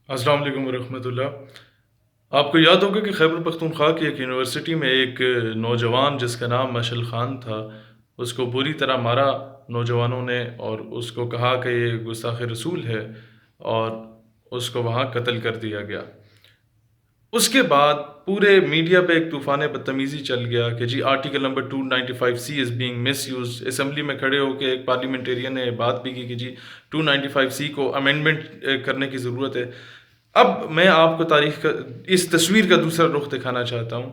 السلام علیکم ورحمۃ اللہ۔ آپ کو یاد ہوگا کہ خیبر پختونخوا کی ایک یونیورسٹی میں ایک نوجوان جس کا نام مشل خان تھا، اس کو بری طرح مارا نوجوانوں نے، اور اس کو کہا کہ یہ گستاخ رسول ہے، اور اس کو وہاں قتل کر دیا گیا۔ اس کے بعد پورے میڈیا پہ ایک طوفان بدتمیزی چل گیا کہ جی article number 295C is being misuse. Assembly میں کھڑے ہو کے ایک پارلیمنٹیرین نے بات بھی کی کہ جی 295C کو امینڈمنٹ کرنے کی ضرورت ہے۔ اب میں آپ کو تاریخ کا اس تصویر کا دوسرا رخ دکھانا چاہتا ہوں۔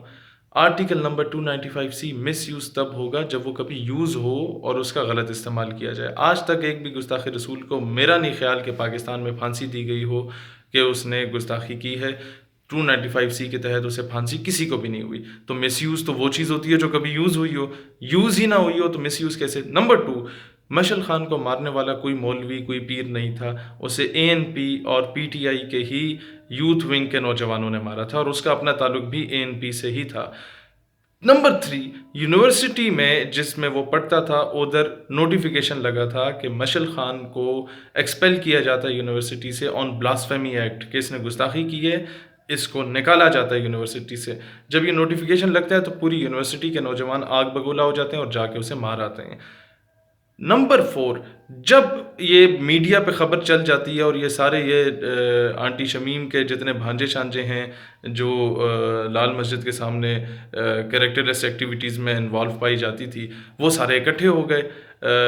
آرٹیکل نمبر 295C مس یوز تب ہوگا جب وہ کبھی یوز ہو اور اس کا غلط استعمال کیا جائے۔ آج تک ایک بھی گستاخ رسول کو میرا نہیں خیال کہ پاکستان میں پھانسی دی گئی ہو کہ اس نے گستاخی کی ہے۔ 295C کے تحت اسے پھانسی کسی کو بھی نہیں ہوئی۔ تو مس یوز تو وہ چیز ہوتی ہے جو کبھی یوز ہوئی ہو، یوز ہی نہ ہوئی ہو تو مس یوز کیسے؟ نمبر 2، مشل خان کو مارنے والا کوئی مولوی کوئی پیر نہیں تھا، اسے ANP اور PTI کے ہی یوتھ ونگ کے نوجوانوں نے مارا تھا، اور اس کا اپنا تعلق بھی ANP سے ہی تھا۔ نمبر 3، یونیورسٹی میں جس میں وہ پڑھتا تھا ادھر نوٹیفیکیشن لگا تھا کہ مشل خان کو ایکسپیل کیا جاتا ہے یونیورسٹی سے آن بلاسفیمی ایکٹ، کہ اس نے گستاخی کی ہے، اس کو نکالا جاتا ہے یونیورسٹی سے۔ جب یہ نوٹیفیکیشن لگتا ہے تو پوری یونیورسٹی کے نوجوان آگ بگولا ہو جاتے ہیں اور جا کے اسے مار آتے ہیں۔ نمبر 4، جب یہ میڈیا پہ خبر چل جاتی ہے اور یہ سارے یہ آنٹی شمیم کے جتنے بھانجے شانجے ہیں جو لال مسجد کے سامنے کریکٹرلیس ایکٹیویٹیز میں انوالو پائی جاتی تھی، وہ سارے اکٹھے ہو گئے۔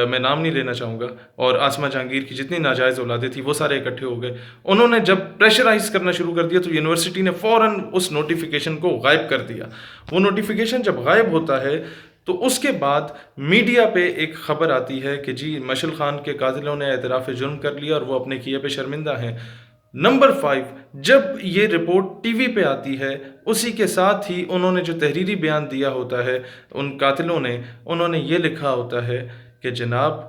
میں نام نہیں لینا چاہوں گا، اور آسمہ جہانگیر کی جتنی ناجائز اولادیں تھیں وہ سارے اکٹھے ہو گئے۔ انہوں نے جب پریشرائز کرنا شروع کر دیا تو یونیورسٹی نے فوراً اس نوٹیفیکیشن کو غائب کر دیا۔ وہ نوٹیفیکیشن جب غائب ہوتا ہے تو اس کے بعد میڈیا پہ ایک خبر آتی ہے کہ جی مشل خان کے قاتلوں نے اعتراف جرم کر لیا اور وہ اپنے کیے پہ شرمندہ ہیں۔ نمبر 5، جب یہ رپورٹ ٹی وی پہ آتی ہے اسی کے ساتھ ہی انہوں نے جو تحریری بیان دیا ہوتا ہے ان قاتلوں نے، انہوں نے یہ لکھا ہوتا ہے کہ جناب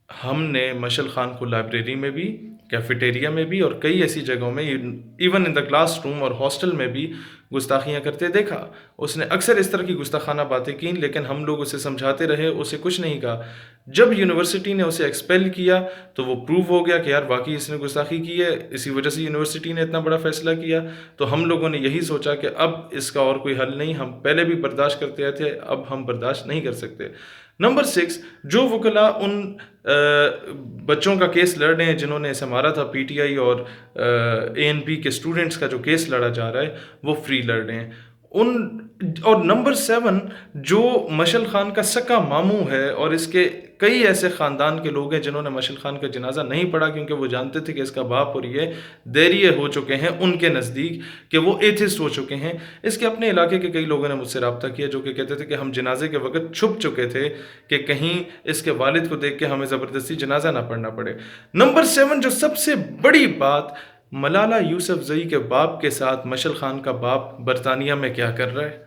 ہم نے مشل خان کو لائبریری میں بھی، کیفیٹیریا میں بھی، اور کئی ایسی جگہوں میں، even in the class room اور ہاسٹل میں بھی گستاخیاں کرتے دیکھا۔ اس نے اکثر اس طرح کی گستاخانہ باتیں کیں، لیکن ہم لوگ اسے سمجھاتے رہے، اسے کچھ نہیں کہا۔ جب یونیورسٹی نے اسے ایکسپیل کیا تو وہ پروو ہو گیا کہ یار واقعی اس نے گستاخی کی ہے، اسی وجہ سے یونیورسٹی نے اتنا بڑا فیصلہ کیا۔ تو ہم لوگوں نے یہی سوچا کہ اب اس کا اور کوئی حل نہیں، ہم پہلے بھی برداشت کرتے آئے تھے، اب ہم برداشت نہیں کر سکتے۔ نمبر 6، جو وکلاء ان بچوں کا کیس لڑ رہے ہیں جنہوں نے اسے مارا تھا، PTI اور ANP کے اسٹوڈنٹس کا جو کیس لڑا جا رہا ہے، وہ فری لڑ رہے ہیں اور نمبر 7، جو مشل خان کا سکا ماموں ہے اور اس کے کئی ایسے خاندان کے لوگ ہیں جنہوں نے مشل خان کا جنازہ نہیں پڑھا کیونکہ وہ جانتے تھے کہ اس کا باپ اور یہ دیریے ہو چکے ہیں ان کے نزدیک، کہ وہ ایتھسٹ ہو چکے ہیں۔ اس کے اپنے علاقے کے کئی لوگوں نے مجھ سے رابطہ کیا جو کہ کہتے تھے کہ ہم جنازے کے وقت چھپ چکے تھے کہ کہیں اس کے والد کو دیکھ کے ہمیں زبردستی جنازہ نہ پڑھنا پڑے۔ نمبر 7، جو سب سے بڑی بات، ملالہ یوسفزئی کے باپ کے ساتھ مشل خان کا باپ برطانیہ میں کیا کر رہا ہے؟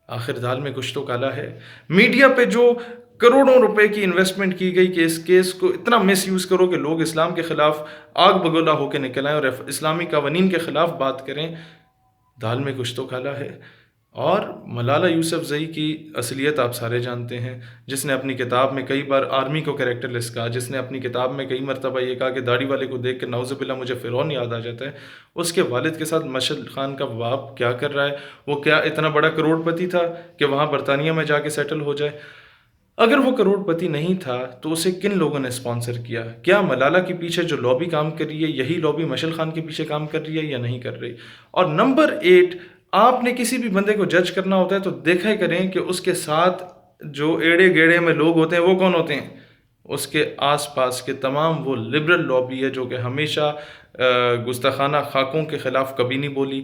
آخر دال میں کچھ تو کالا ہے۔ میڈیا پہ جو کروڑوں روپے کی انویسٹمنٹ کی گئی کہ اس کیس کو اتنا مس یوز کرو کہ لوگ اسلام کے خلاف آگ بگولا ہو کے نکل آئیں اور اسلامی قوانین کے خلاف بات کریں، دال میں کچھ تو کالا ہے۔ اور ملالہ یوسفزئی کی اصلیت آپ سارے جانتے ہیں، جس نے اپنی کتاب میں کئی بار آرمی کو کریکٹر لیس کہا، جس نے اپنی کتاب میں کئی مرتبہ یہ کہا کہ داڑھی والے کو دیکھ کے نعوذ باللہ مجھے فرعون یاد آ جاتا ہے۔ اس کے والد کے ساتھ مشل خان کا باپ کیا کر رہا ہے؟ وہ کیا اتنا بڑا کروڑ پتی تھا کہ وہاں برطانیہ میں جا کے سیٹل ہو جائے؟ اگر وہ کروڑ پتی نہیں تھا تو اسے کن لوگوں نے اسپانسر کیا؟ کیا ملالہ کے پیچھے جو لابی کام کر رہی ہے یہی لابی مشل خان کے پیچھے کام کر رہی ہے یا نہیں کر رہی؟ اور نمبر 8، آپ نے کسی بھی بندے کو جج کرنا ہوتا ہے تو دیکھا ہی کریں کہ اس کے ساتھ جو ایڑے گیڑے میں لوگ ہوتے ہیں وہ کون ہوتے ہیں۔ اس کے آس پاس کے تمام وہ لبرل لابی ہے جو کہ ہمیشہ گستاخانہ خاکوں کے خلاف کبھی نہیں بولی،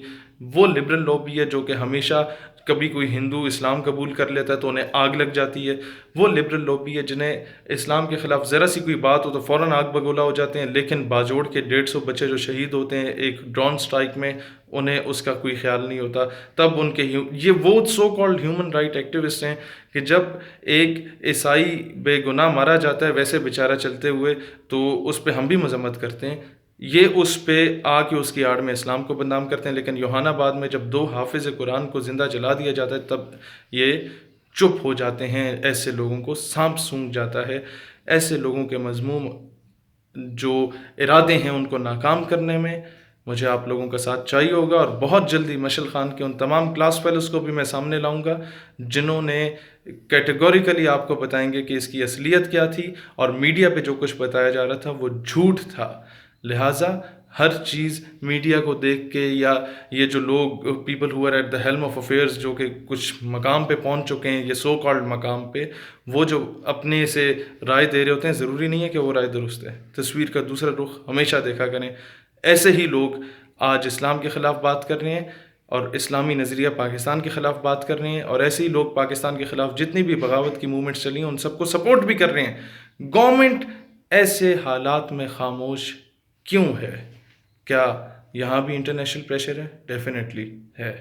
وہ لبرل لابی ہے جو کہ ہمیشہ کبھی کوئی ہندو اسلام قبول کر لیتا ہے تو انہیں آگ لگ جاتی ہے، وہ لبرل لابی ہے جنہیں اسلام کے خلاف ذرا سی کوئی بات ہو تو فوراً آگ بگولا ہو جاتے ہیں، لیکن باجوڑ کے 150 بچے جو شہید ہوتے ہیں ایک ڈرون سٹرائک میں انہیں اس کا کوئی خیال نہیں ہوتا۔ تب ان کے یہ وہ so called human right activist ہیں کہ جب ایک عیسائی بے گناہ مارا جاتا ہے ویسے بیچارہ چلتے ہوئے تو اس پہ ہم بھی مذمت کرتے ہیں، یہ اس پہ آ کے اس کی آڑ میں اسلام کو بدنام کرتے ہیں۔ لیکن یوحنا آباد میں جب 2 حافظ قرآن کو زندہ جلا دیا جاتا ہے تب یہ چپ ہو جاتے ہیں، ایسے لوگوں کو سانپ سونگھ جاتا ہے، ایسے لوگوں کے مذموم جو ارادے ہیں ان کو ناکام کرنے میں مجھے آپ لوگوں کا ساتھ چاہیے ہوگا، اور بہت جلدی مشعل خان کے ان تمام کلاس فیلوز کو بھی میں سامنے لاؤں گا جنہوں نے کیٹیگوریکلی آپ کو بتائیں گے کہ اس کی اصلیت کیا تھی، اور میڈیا پہ جو کچھ بتایا جا رہا تھا وہ جھوٹ تھا۔ لہٰذا ہر چیز میڈیا کو دیکھ کے، یا یہ جو لوگ people who are at the helm of affairs, جو کہ کچھ مقام پہ پہنچ چکے ہیں، یہ سو کالڈ مقام پہ، وہ جو اپنے سے رائے دے رہے ہوتے ہیں، ضروری نہیں ہے کہ وہ رائے درست ہے۔ تصویر کا دوسرا رخ ہمیشہ دیکھا کریں۔ ایسے ہی لوگ آج اسلام کے خلاف بات کر رہے ہیں اور اسلامی نظریہ پاکستان کے خلاف بات کر رہے ہیں، اور ایسے ہی لوگ پاکستان کے خلاف جتنی بھی بغاوت کی موومنٹس چلی ہیں ان سب کو سپورٹ بھی کر رہے ہیں۔ گورنمنٹ ایسے حالات میں خاموش کیوں ہے؟ کیا یہاں بھی انٹرنیشنل پریشر ہے؟ ڈیفینیٹلی ہے۔